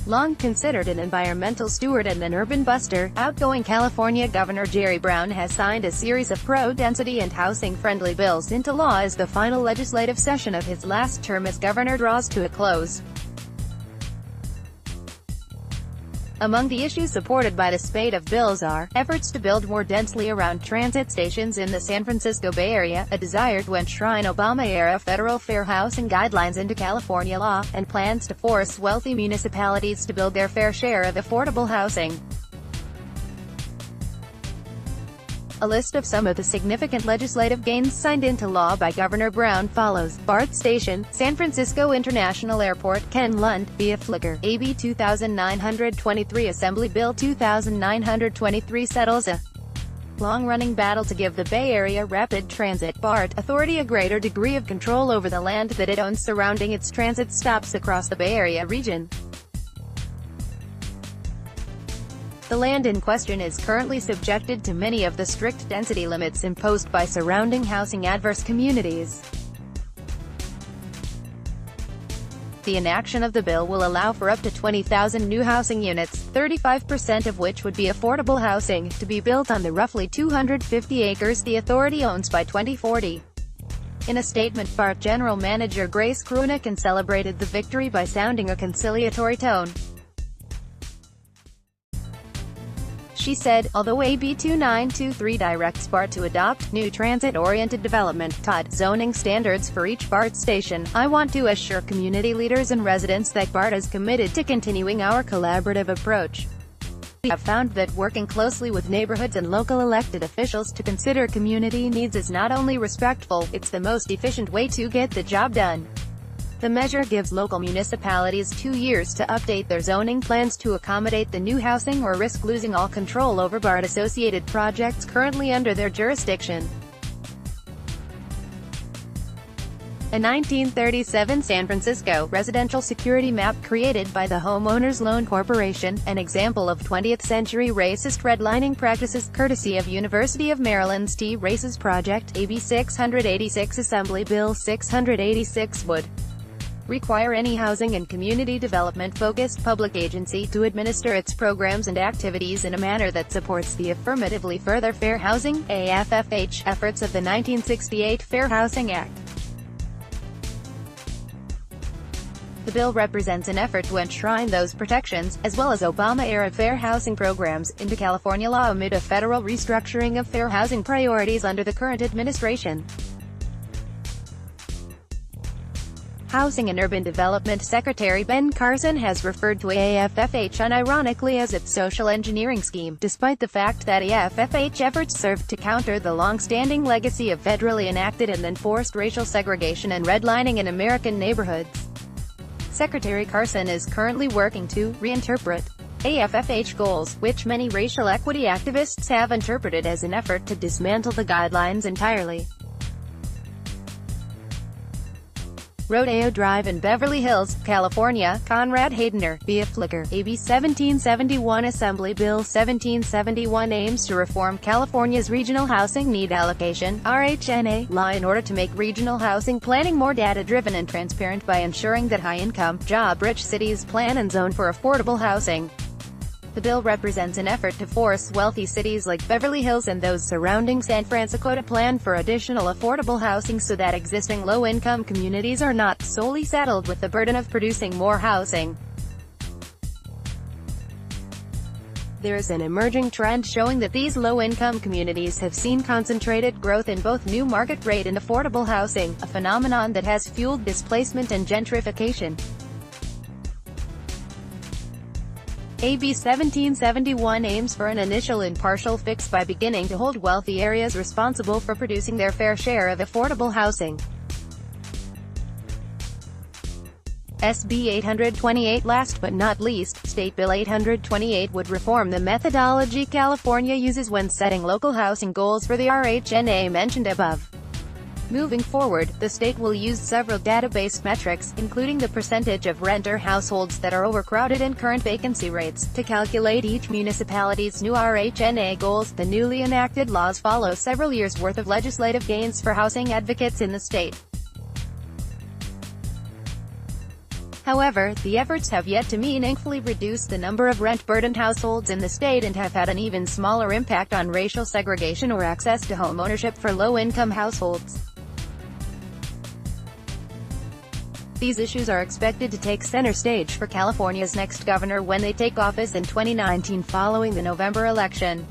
Long considered an environmental steward and an urban buster, outgoing California Governor Jerry Brown has signed a series of pro-density and housing-friendly bills into law as the final legislative session of his last term as governor draws to a close. Among the issues supported by the spate of bills are, efforts to build more densely around transit stations in the San Francisco Bay Area, a desire to enshrine Obama-era federal fair housing guidelines into California law, and plans to force wealthy municipalities to build their fair share of affordable housing. A list of some of the significant legislative gains signed into law by Governor Brown follows: BART Station, San Francisco International Airport, Ken Lund, via Flickr. AB 2923 Assembly Bill 2923 settles a long-running battle to give the Bay Area Rapid Transit BART Authority a greater degree of control over the land that it owns surrounding its transit stops across the Bay Area region. The land in question is currently subjected to many of the strict density limits imposed by surrounding housing-adverse communities. The enaction of the bill will allow for up to 20,000 new housing units, 35% of which would be affordable housing, to be built on the roughly 250 acres the authority owns by 2040. In a statement, BART General Manager Grace Krunick celebrated the victory by sounding a conciliatory tone. She said, although AB 2923 directs BART to adopt new transit-oriented development zoning standards for each BART station, I want to assure community leaders and residents that BART is committed to continuing our collaborative approach. We have found that working closely with neighborhoods and local elected officials to consider community needs is not only respectful, it's the most efficient way to get the job done. The measure gives local municipalities 2 years to update their zoning plans to accommodate the new housing or risk losing all control over BART-associated projects currently under their jurisdiction. A 1937 San Francisco residential security map created by the Homeowners Loan Corporation, an example of 20th-century racist redlining practices, courtesy of University of Maryland's T-Races Project. AB 686 Assembly Bill 686 would require any housing and community development-focused public agency to administer its programs and activities in a manner that supports the affirmatively Further Fair Housing (AFFH) efforts of the 1968 Fair Housing Act. The bill represents an effort to enshrine those protections, as well as Obama-era fair housing programs, into California law amid a federal restructuring of fair housing priorities under the current administration. Housing and Urban Development Secretary Ben Carson has referred to AFFH unironically as its social engineering scheme, despite the fact that AFFH efforts served to counter the long-standing legacy of federally enacted and enforced racial segregation and redlining in American neighborhoods. Secretary Carson is currently working to reinterpret AFFH goals, which many racial equity activists have interpreted as an effort to dismantle the guidelines entirely. Rodeo Drive in Beverly Hills, California, Conrad Haydener, via Flickr. AB 1771 Assembly Bill 1771 aims to reform California's Regional Housing Need Allocation (RHNA) law in order to make regional housing planning more data-driven and transparent by ensuring that high-income, job-rich cities plan and zone for affordable housing. The bill represents an effort to force wealthy cities like Beverly Hills and those surrounding San Francisco to plan for additional affordable housing so that existing low-income communities are not solely saddled with the burden of producing more housing. There is an emerging trend showing that these low-income communities have seen concentrated growth in both new market rate and affordable housing, a phenomenon that has fueled displacement and gentrification. AB 1771 aims for an initial impartial fix by beginning to hold wealthy areas responsible for producing their fair share of affordable housing. SB 828 Last but not least, State Bill 828 would reform the methodology California uses when setting local housing goals for the RHNA mentioned above. Moving forward, the state will use several database metrics, including the percentage of renter households that are overcrowded and current vacancy rates, to calculate each municipality's new RHNA goals. The newly enacted laws follow several years' worth of legislative gains for housing advocates in the state. However, the efforts have yet to meaningfully reduce the number of rent-burdened households in the state and have had an even smaller impact on racial segregation or access to home ownership for low-income households. These issues are expected to take center stage for California's next governor when they take office in 2019 following the November election.